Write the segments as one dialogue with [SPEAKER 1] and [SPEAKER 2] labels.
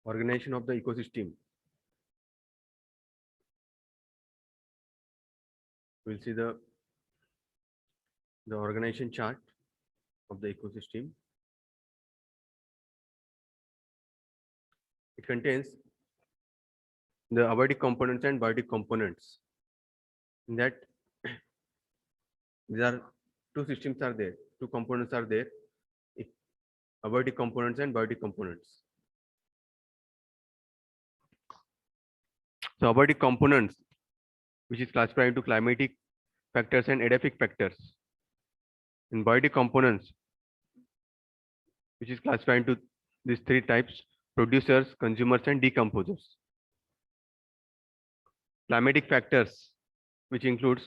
[SPEAKER 1] organization of the ecosystem. We'll see the organization chart of the ecosystem. It contains the abiotic components and biotic components. In that, there are two systems are there, two components are there, abiotic components and biotic components. So abiotic components, which is classified into climatic factors and edaphic factors. In biotic components, which is classified into these three types: producers, consumers, and decomposers. Climatic factors, which includes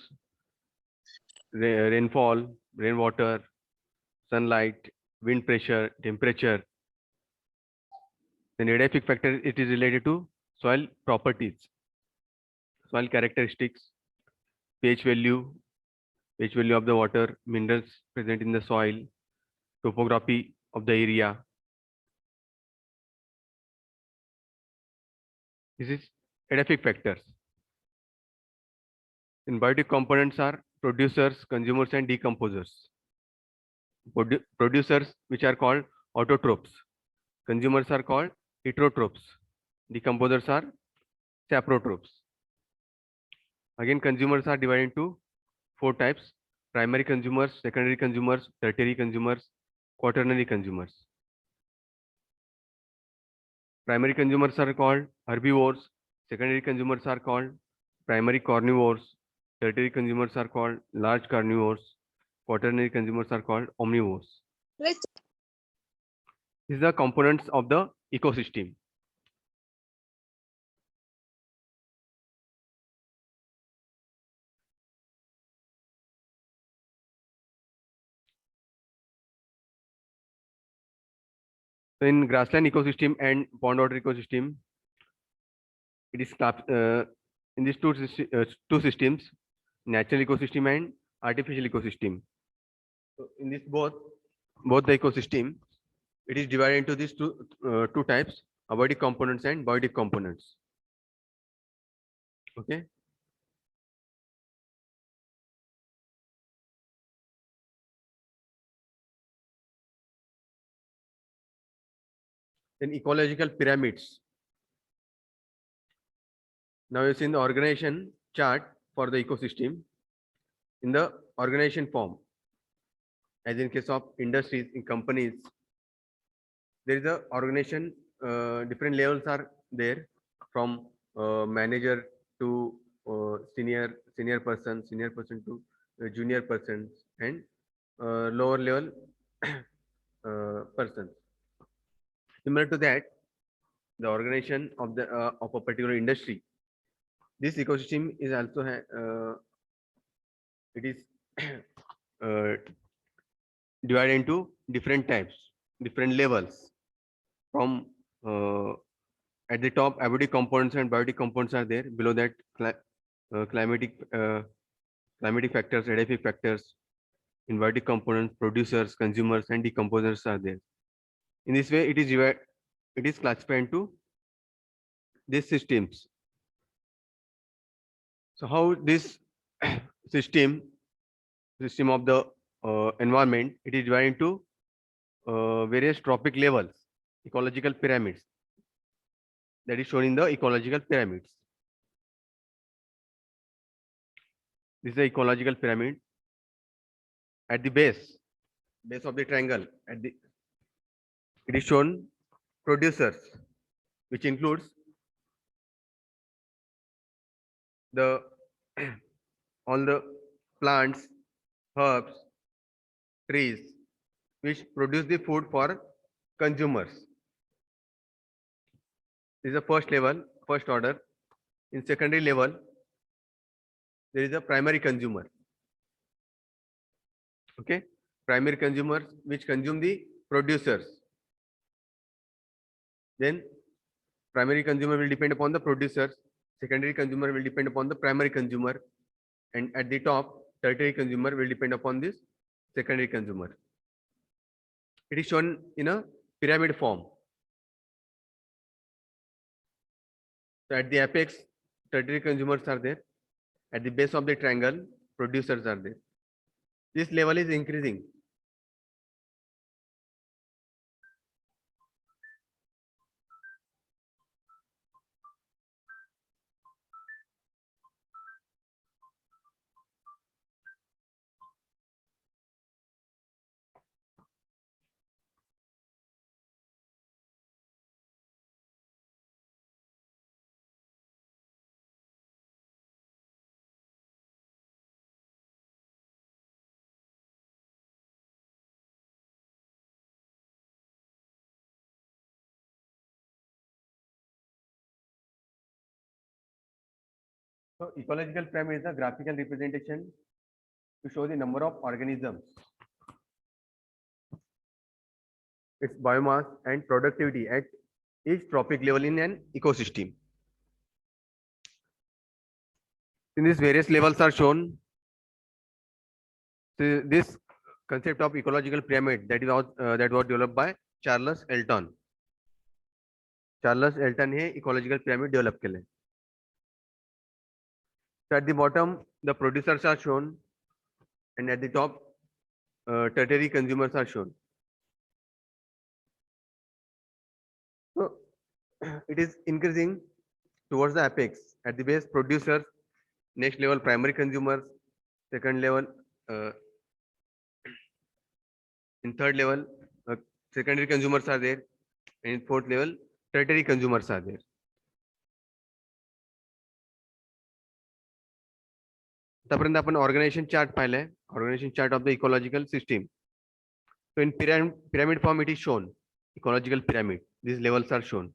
[SPEAKER 1] rainfall, rainwater, sunlight, wind pressure, temperature. Then edaphic factor, it is related to soil properties, soil characteristics, pH value of the water, minerals present in the soil, topography of the area. This is edaphic factors. In biotic components are producers, consumers, and decomposers. Producers, which are called autotrophs. Consumers are called heterotrophs. Decomposers are saprotrophs. Again, consumers are divided into four types: primary consumers, secondary consumers, tertiary consumers, quaternary consumers. Primary consumers are called herbivores, secondary consumers are called primary carnivores, tertiary consumers are called large carnivores, quaternary consumers are called omnivores. These are the components of the ecosystem. So in grassland ecosystem and pond water ecosystem, it is in these two systems, natural ecosystem and artificial ecosystem. So in this both the ecosystem, it is divided into these two types: abiotic components and biotic components. Okay. Then ecological pyramids. Now you see in the organization chart for the ecosystem in the organization form. As in case of industries, in companies, there is a organization. Different levels are there, from manager to senior person to junior persons, and lower level persons. Similar to that, the organization of the of a particular industry, this ecosystem is also it is divided into different types, different levels. From at the top, abiotic components and biotic components are there. Below that, climatic factors, edaphic factors, biotic components, producers, consumers, and decomposers are there. In this way, it is classified into these systems. So how this system of the environment, it is divided into various trophic levels, ecological pyramids. That is shown in the ecological pyramids. This is the ecological pyramid. At the base of the triangle, it is shown producers, which includes the all the plants, herbs, trees, which produce the food for consumers. This is the first level, first order. In secondary level, there is a primary consumer. Okay, primary consumers which consume the producers. Then primary consumer will depend upon the producers, secondary consumer will depend upon the primary consumer, and at the top, tertiary consumer will depend upon this secondary consumer. It is shown in a pyramid form. So at the apex, tertiary consumers are there. At the base of the triangle, producers are there. This level is increasing. So ecological pyramid is a graphical representation to show the number of organisms, its biomass and productivity at each trophic level in an ecosystem. In these various levels are shown. So this concept of ecological pyramid that was developed by Charles Elton. Charles Elton hey ecological pyramid develop केले. So at the bottom, the producers are shown, and at the top, tertiary consumers are shown. So it is increasing towards the apex. At the base, producers, next level, primary consumers, second level, in third level, secondary consumers are there, and in fourth level, tertiary consumers are there. आतापर्यंत आपण organisation chart पाहिलाय, organisation chart of the ecological system. So in pyramid form, it is shown ecological pyramid. These levels are shown.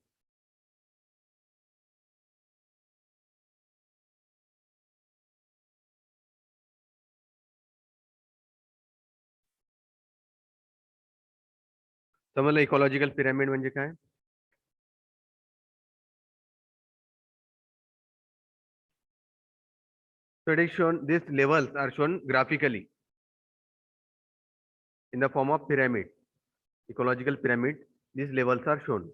[SPEAKER 1] समजलं ecological pyramid म्हणजे काय? So it is shown, these levels are shown graphically in the form of pyramid. Ecological pyramid, these levels are shown.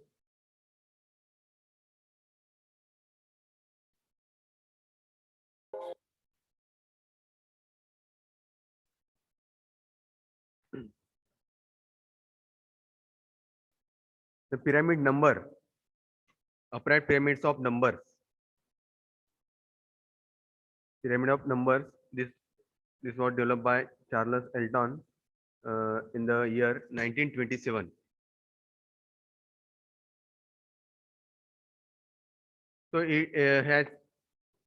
[SPEAKER 1] The pyramid number, upright pyramids of numbers. Pyramid of numbers, this was developed by Charles Elton in the year 1927. So it has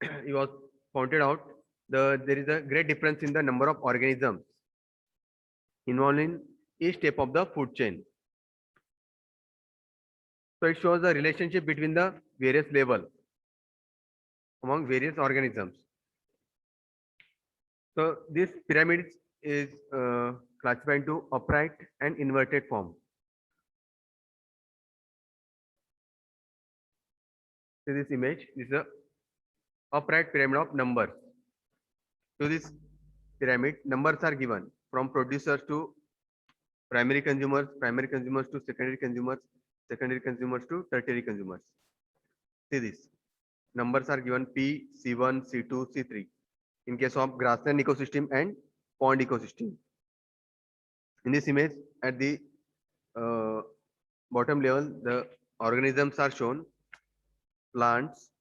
[SPEAKER 1] it was pointed out there is a great difference in the number of organisms involved in each step of the food chain. So it shows the relationship between the various levels among various organisms. So this pyramid is classified into upright and inverted form. See this image, this is a upright pyramid of numbers. To this pyramid, numbers are given from producers to primary consumers to secondary consumers to tertiary consumers. See this. Numbers are given P, C1, C2, C3 in case of grassland ecosystem and pond ecosystem. In this image, at the bottom level, the organisms are shown. Plants,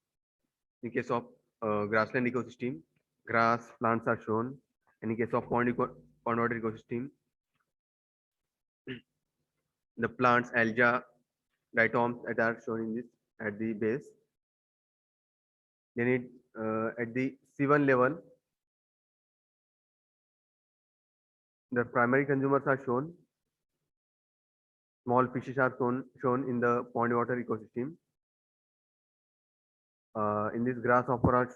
[SPEAKER 1] in case of grassland ecosystem, grass plants are shown. In case of pond water ecosystem, the plants, alga, diatoms that are shown in this at the base. Then at the C1 level, the primary consumers are shown. Small fishes are shown in the pond water ecosystem. In this grasshopper are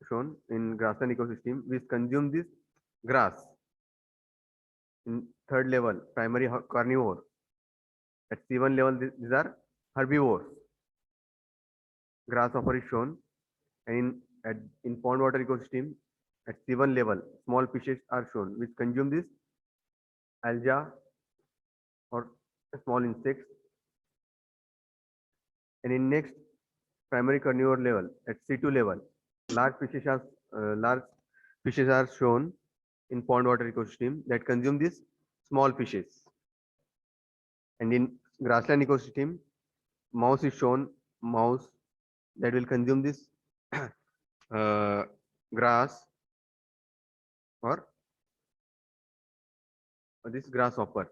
[SPEAKER 1] shown in grassland ecosystem, which consume this grass. In third level, primary carnivore. At C1 level, these are herbivores. Grasshopper is shown, and in pond water ecosystem, at C1 level, small fishes are shown, which consume this alga or small insects. And in next primary carnivore level, at C2 level, large fishes are shown in pond water ecosystem that consume these small fishes. And in grassland ecosystem, mouse is shown, mouse that will consume this grass or this grasshopper.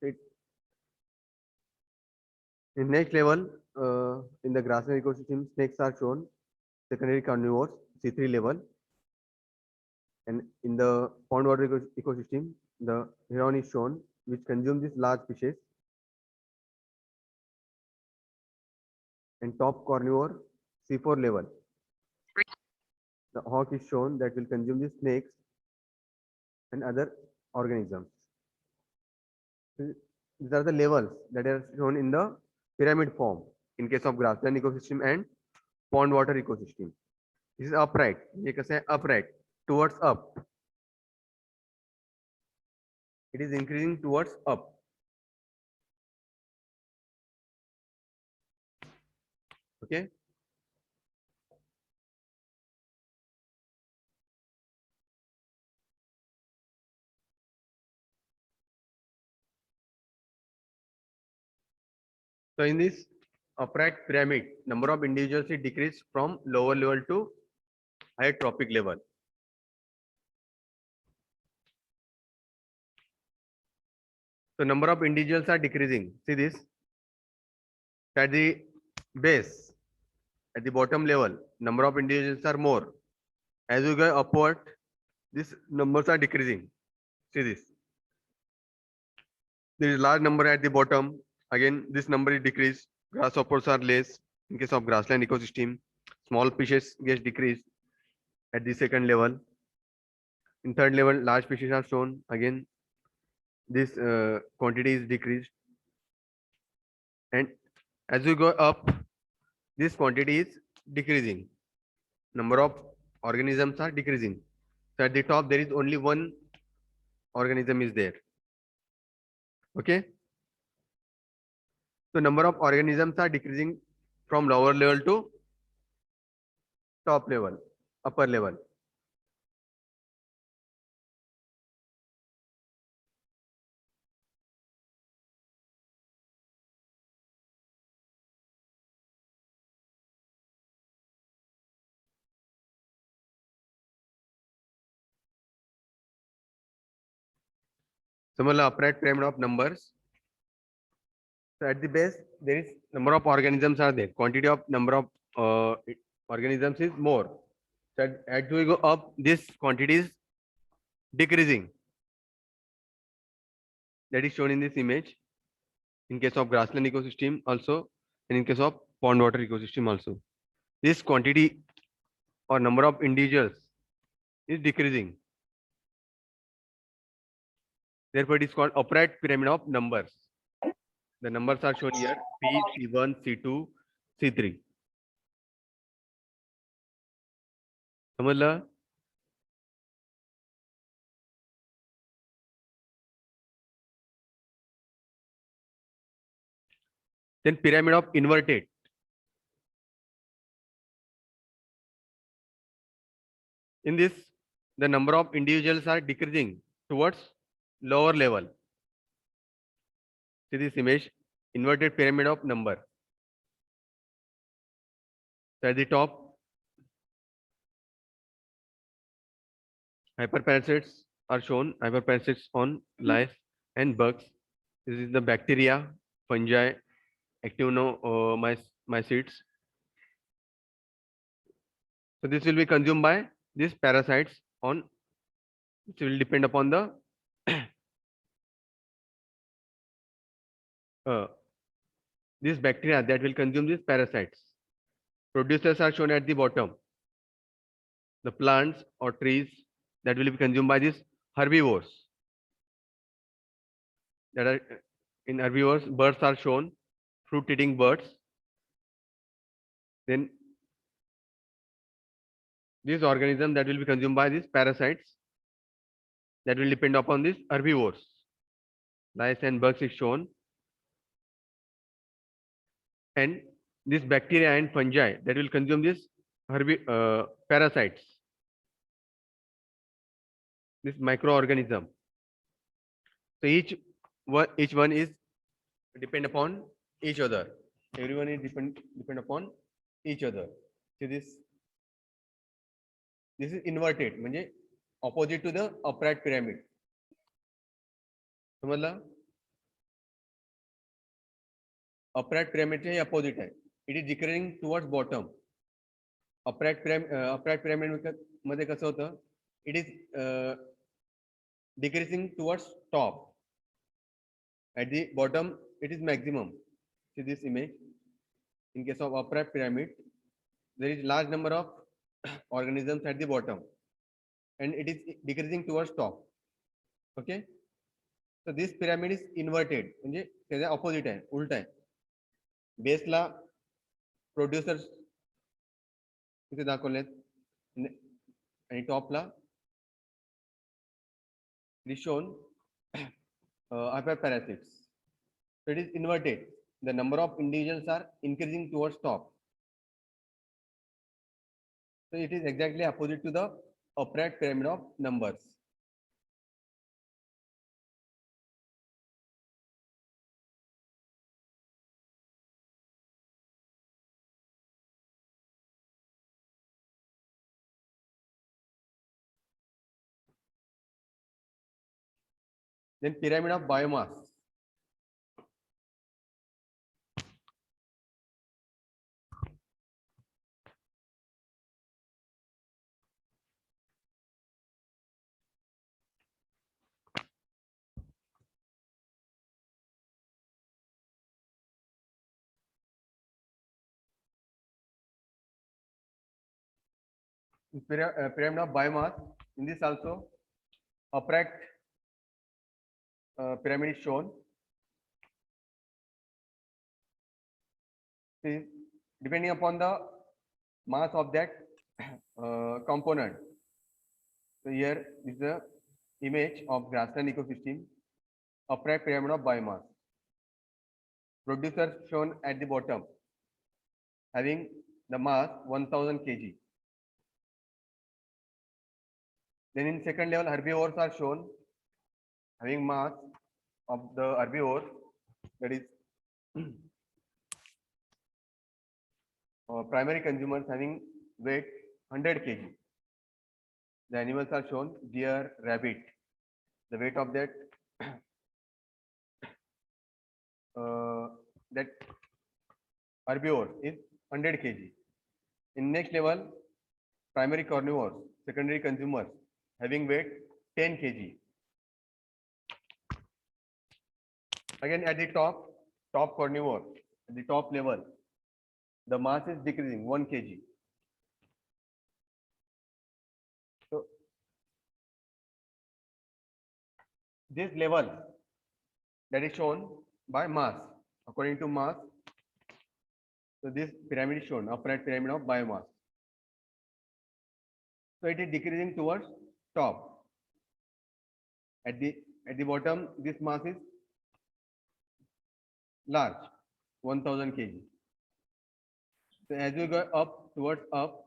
[SPEAKER 1] It, in next level, in the grassland ecosystem, snakes are shown, secondary carnivores, C3 level. And in the pond water ecosystem, the heron is shown, which consume these large fishes. And top carnivore, C4 level. The hawk is shown that will consume the snakes and other organisms. These are the levels that are shown in the pyramid form in case of grassland ecosystem and pond water ecosystem. This is upright. ये कैसे है? Upright towards up. It is increasing towards up. Okay. So in this upright pyramid, number of individuals is decreased from lower level to higher trophic level. So number of individuals are decreasing. See this. At the base, at the bottom level, number of individuals are more. As we go upward, these numbers are decreasing. See this. There is large number at the bottom. Again, this number is decreased. Grasshoppers are less in case of grassland ecosystem. Small fishes get decreased at the second level. In third level, large fishes are shown. Again, this quantity is decreased. And as we go up, this quantity is decreasing. Number of organisms are decreasing. So at the top, there is only one organism is there. Okay. So number of organisms are decreasing from lower level to top level, upper level. Similar upright pyramid of numbers. So at the base, there is number of organisms are there. Quantity of number of organisms is more. So as we go up, this quantity is decreasing. That is shown in this image. In case of grassland ecosystem also, and in case of pond water ecosystem also. This quantity or number of individuals is decreasing. Therefore, it is called upright pyramid of numbers. The numbers are shown here: P, C1, C2, C3. समझला? Then pyramid of inverted. In this, the number of individuals are decreasing towards lower level. See this image, inverted pyramid of number. So at the top, hyperparasites are shown, hyperparasites on lice and bugs. This is the bacteria, fungi, actinomycetes. So this will be consumed by these parasites on, which will depend upon the these bacteria that will consume these parasites. Producers are shown at the bottom. The plants or trees that will be consumed by these herbivores. That are in herbivores, birds are shown, fruit-eating birds. Then these organisms that will be consumed by these parasites that will depend upon these herbivores. Lice and bugs is shown. And this bacteria and fungi that will consume this parasites, this microorganism. So each one is depend upon each other. Everyone is depend upon each other. So this is inverted, म्हणजे opposite to the upright pyramid. समजलं? Upright pyramid चे opposite आहे. It is decreasing towards bottom. Upright pyramid मध्ये कसं होतं? It is decreasing towards top. At the bottom, it is maximum. See this image. In case of upright pyramid, there is large number of organisms at the bottom, and it is decreasing towards top. Okay. So this pyramid is inverted. म्हणजे त्याच्या opposite आहे, उलट आहे. बेसला producers इथे दाखवलेत आणि टॉपला it is shown hyperparasites. So it is inverted. The number of individuals are increasing towards top. So it is exactly opposite to the upright pyramid of numbers. Then pyramid of biomass. Pyramid of biomass. In this also, upright pyramid is shown. See, depending upon the mass of that component. So here is the image of grassland ecosystem, upright pyramid of biomass. Producers shown at the bottom, having the mass 1000 kg. Then in second level, herbivores are shown, having mass of the herbivore, that is primary consumers having weight 100 kg. The animals are shown, deer, rabbit. The weight of that that herbivore is 100 kg. In next level, primary carnivores, secondary consumers having weight 10 kg. Again at the top carnivore, at the top level, the mass is decreasing 1 kg. So this level that is shown by mass, according to mass. So this pyramid is shown, upright pyramid of biomass. So it is decreasing towards top. At the bottom, this mass is large, 1000 kg. So as you go up towards up,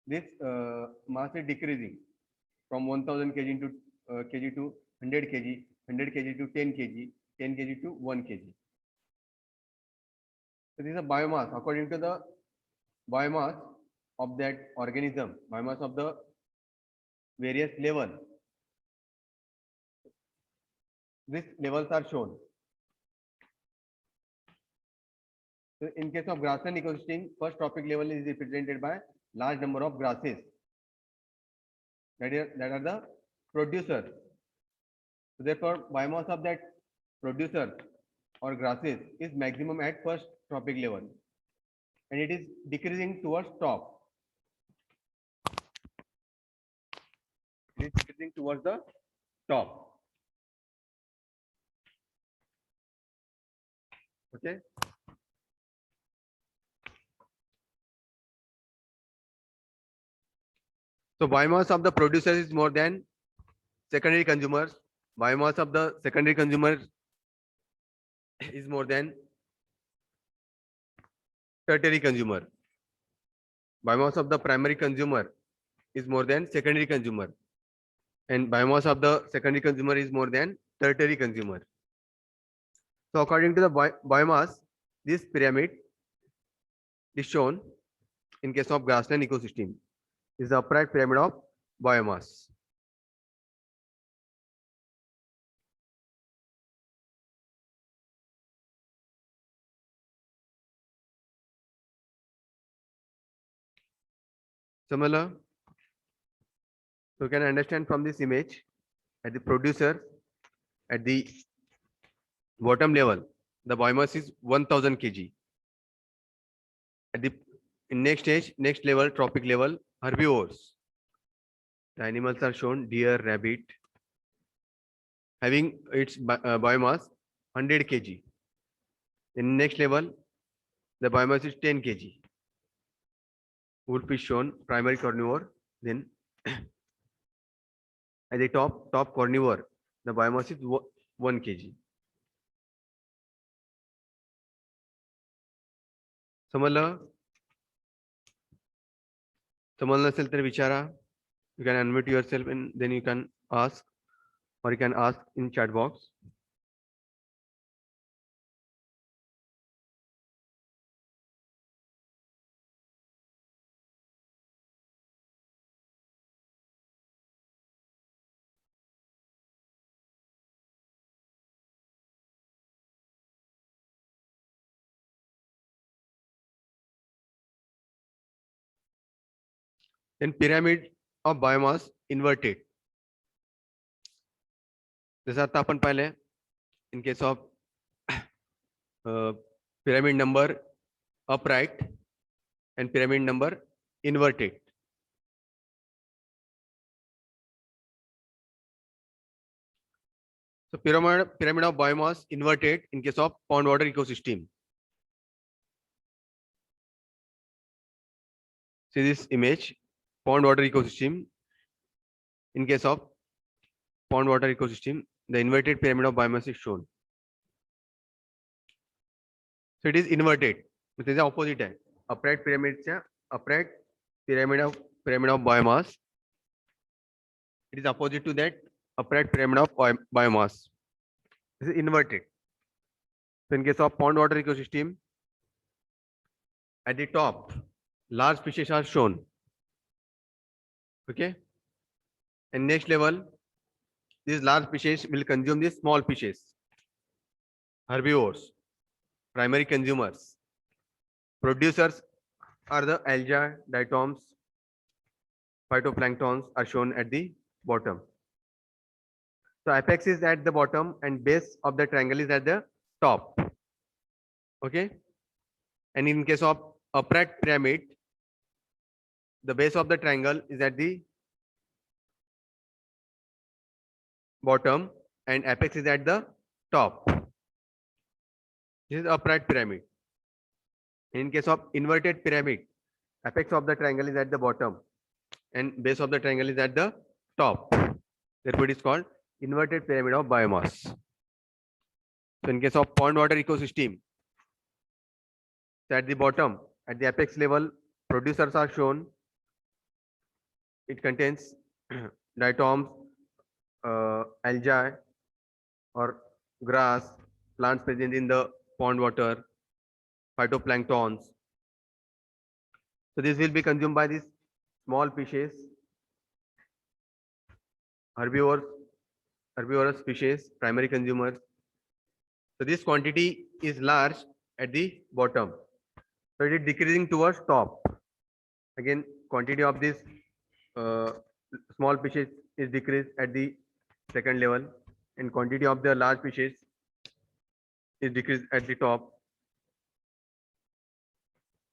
[SPEAKER 1] this mass is decreasing from 1000 kg to 100 kg, 100 kg to 10 kg, 10 kg to 1 kg. So this is a biomass according to the biomass of that organism, biomass of the various level. These levels are shown. So in case of grassland ecosystem, first trophic level is represented by large number of grasses. That are the producers. So therefore, biomass of that producer or grasses is maximum at first trophic level, and it is decreasing towards top. It is decreasing towards the top. Okay. So biomass of the producers is more than secondary consumers. Biomass of the secondary consumers is more than tertiary consumer. Biomass of the primary consumer is more than secondary consumer, and biomass of the secondary consumer is more than tertiary consumer. So according to the biomass, this pyramid is shown in case of grassland ecosystem. Is the upright pyramid of biomass. Similar, so you can understand from this image at the producer at the bottom level, the biomass is 1000 kg. At the next stage, next level, trophic level, herbivores. The animals are shown: deer, rabbit, having its biomass 100 kg. In next level, the biomass is 10 kg. Wolf is shown, primary carnivore. Then at the top carnivore, the biomass is 1 kg. समजलं नसेल तर विचारा. You can unmute yourself and then you can ask, or you can ask in chat box. Then pyramid of biomass inverted. जसं आता आपण पाहिलंय in case of pyramid number upright and pyramid number inverted. So pyramid of biomass inverted in case of pond water ecosystem. See this image, pond water ecosystem. In case of pond water ecosystem, the inverted pyramid of biomass is shown. So it is inverted. It is the opposite. Upright pyramid of biomass. It is opposite to that upright pyramid of biomass. This is inverted. So in case of pond water ecosystem, at the top, large fishes are shown. Okay. And next level, these large fishes will consume these small fishes. Herbivores, primary consumers. Producers are the algae, diatoms, phytoplanktons are shown at the bottom. So apex is at the bottom and base of the triangle is at the top. Okay. And in case of upright pyramid, the base of the triangle is at the bottom and apex is at the top. This is upright pyramid. In case of inverted pyramid, apex of the triangle is at the bottom and base of the triangle is at the top. Therefore, it is called inverted pyramid of biomass. So in case of pond water ecosystem, at the bottom, at the apex level, producers are shown. It contains diatoms, algae or grass, plants present in the pond water, phytoplanktons. So this will be consumed by these small fishes, herbivorous fishes, primary consumers. So this quantity is large at the bottom. So it is decreasing towards top. Again, quantity of this small fishes is decreased at the second level, and quantity of the large fishes is decreased at the top.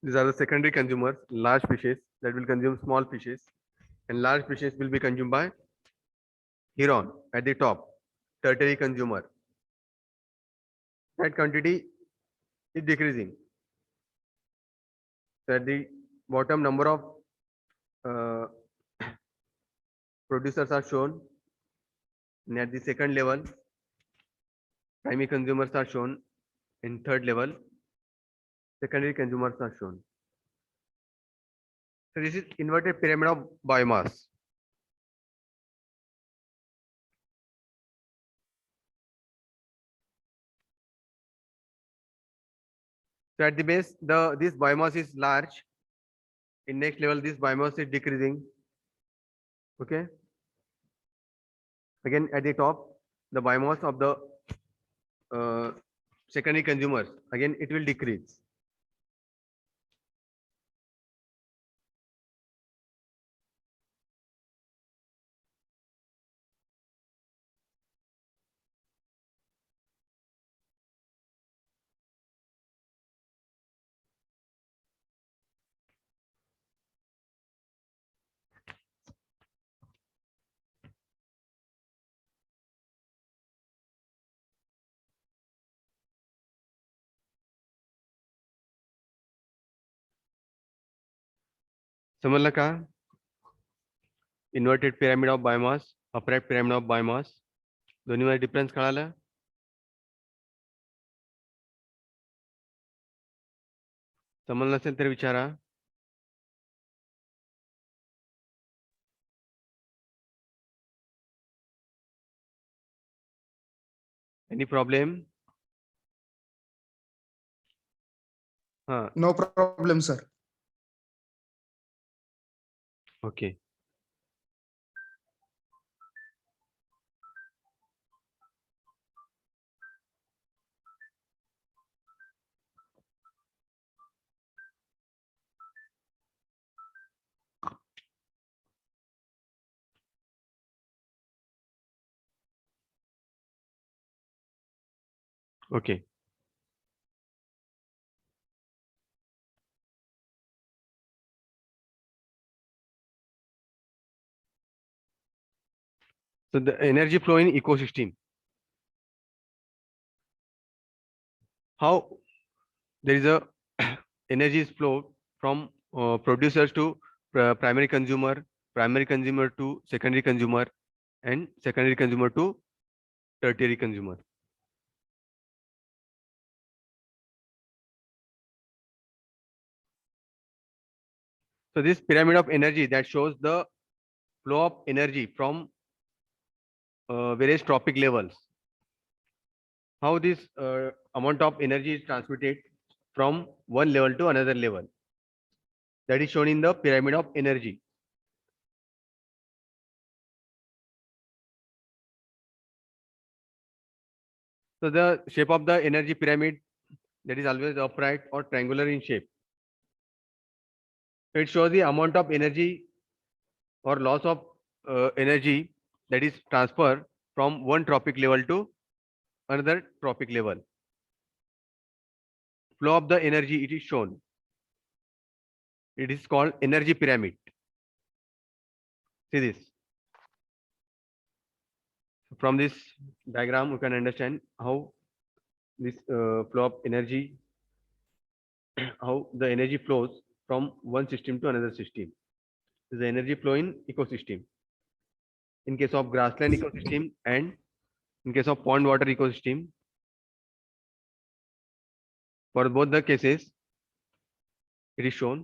[SPEAKER 1] These are the secondary consumers, large fishes that will consume small fishes, and large fishes will be consumed by heron at the top, tertiary consumer. That quantity is decreasing. So at the bottom, number of producers are shown, and at the second level, primary consumers are shown. In third level, secondary consumers are shown. So this is inverted pyramid of biomass. So at the base, this biomass is large. In next level, this biomass is decreasing. Okay. Again, at the top, the biomass of the secondary consumers, again, it will decrease. समजलं का? Inverted pyramid of biomass, upright pyramid of biomass, दोन्हीमध्ये difference कळालं? समजलं नसेल तर विचारा. Any problem? हाँ.
[SPEAKER 2] No problem, sir.
[SPEAKER 1] Okay. Okay. So the energy flow in ecosystem. How there is a energy is flow from producers to primary consumer to secondary consumer, and secondary consumer to tertiary consumer. So this pyramid of energy that shows the flow of energy from various trophic levels. How this amount of energy is transmitted from one level to another level. That is shown in the pyramid of energy. So the shape of the energy pyramid, that is always upright or triangular in shape. So it shows the amount of energy or loss of energy that is transferred from one trophic level to another trophic level. Flow of the energy, it is shown. It is called energy pyramid. See this. From this diagram, you can understand how this flow of energy, how the energy flows from one system to another system. This is the energy flow in ecosystem. In case of grassland ecosystem and in case of pond water ecosystem, for both the cases, it is shown.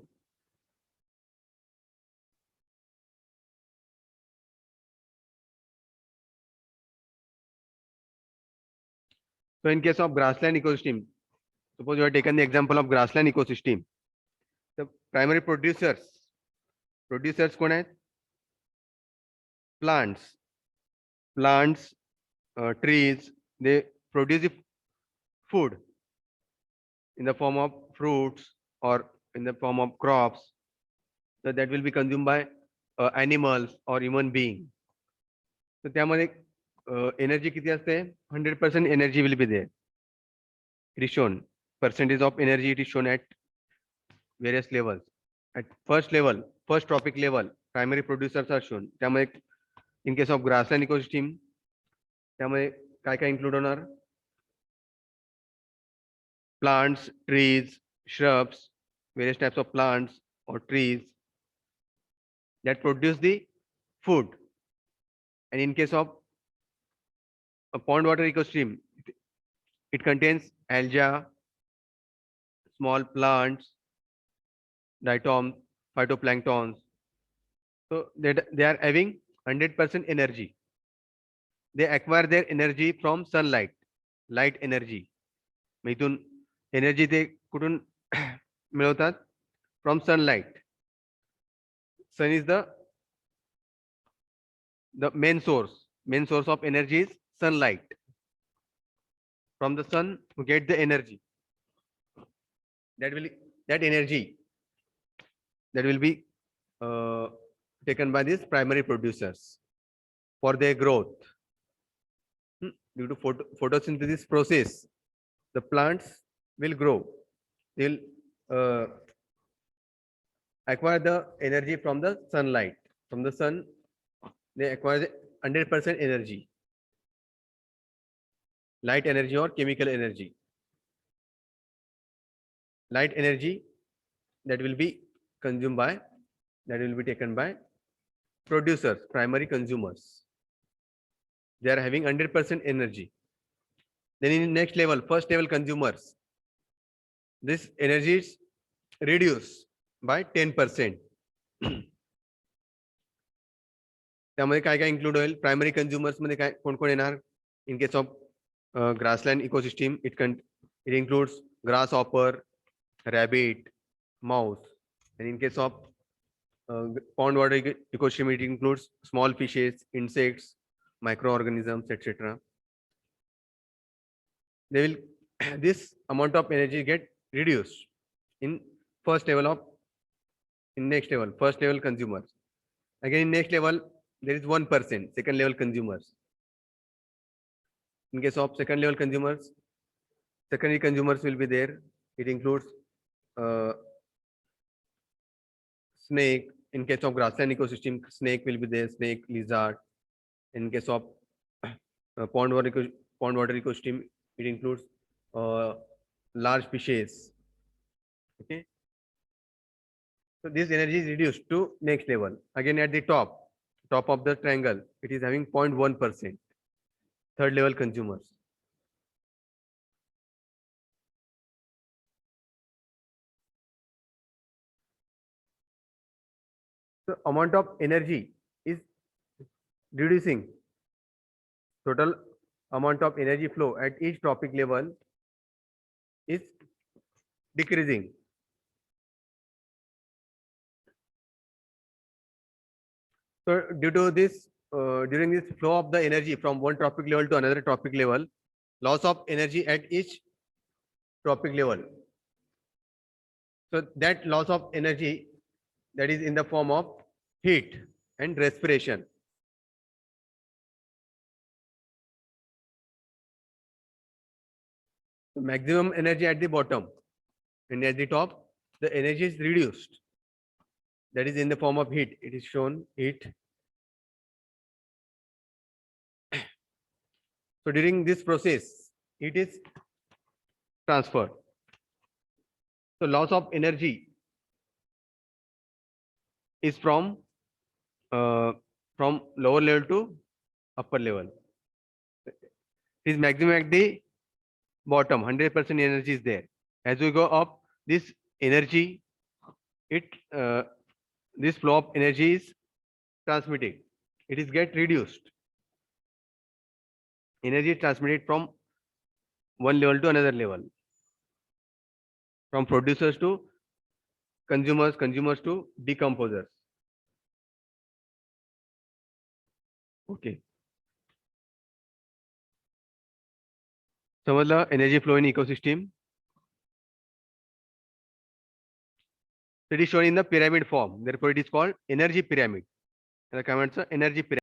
[SPEAKER 1] So in case of grassland ecosystem, suppose you have taken the example of grassland ecosystem. The primary producers कोण आहेत? Plants, trees, they produce the food in the form of fruits or in the form of crops. So that will be consumed by animals or human being. So त्यामध्ये energy किती असते? 100% energy will be there. It is shown. Percentage of energy, it is shown at various levels. At first level, first trophic level, primary producers are shown. त्यामध्ये in case of grassland ecosystem, त्यामध्ये काय include होणार? Plants, trees, shrubs, various types of plants or trees that produce the food. And in case of a pond water ecosystem, it contains algae, small plants, diatoms, phytoplanktons. So they are having 100% energy. They acquire their energy from sunlight, light energy. मग इथून energy ते कुठून मिळवतात? From sunlight. Sun is the main source of energy is sunlight. From the sun we get the energy. That energy that will be taken by these primary producers for their growth. Due to photosynthesis process, the plants will grow. They'll acquire the energy from the sunlight. From the sun, they acquire 100% energy, light energy or chemical energy. Light energy that will be consumed by, that will be taken by producers, primary consumers. They are having 100% energy. Then in next level, first level consumers, this energy is reduced by 10%. त्यामध्ये काय काय include होईल? Primary consumers मध्ये काय कोण कोण येणार? In case of grassland ecosystem, it includes grasshopper, rabbit, mouse. And in case of pond water ecosystem, it includes small fishes, insects, microorganisms, etc. They will this amount of energy get reduced in first level of, in next level, first level consumers. Again in next level there is 1%, second level consumers. In case of second level consumers, secondary consumers will be there. It includes snake. In case of grassland ecosystem, snake will be there, snake, lizard. In case of pond water ecosystem, it includes large fishes. Okay. So this energy is reduced to next level. Again at the top of the triangle, it is having 0.1%, third level consumers. So amount of energy is reducing. Total amount of energy flow at each trophic level is decreasing. So due to this, during this flow of the energy from one trophic level to another trophic level, loss of energy at each trophic level. So that loss of energy, that is in the form of heat and respiration. So maximum energy at the bottom, and at the top, the energy is reduced. That is in the form of heat. It is shown heat. So during this process, heat is transferred. So loss of energy is from lower level to upper level. It is maximum at the bottom. 100% energy is there. As we go up, this energy, this flow of energy is transmitted. It is get reduced. Energy is transmitted from one level to another level. From producers to consumers, consumers to decomposers. Okay. समजलं energy flow in ecosystem. It is shown in the pyramid form. Therefore, it is called energy pyramid. Energy pyramid.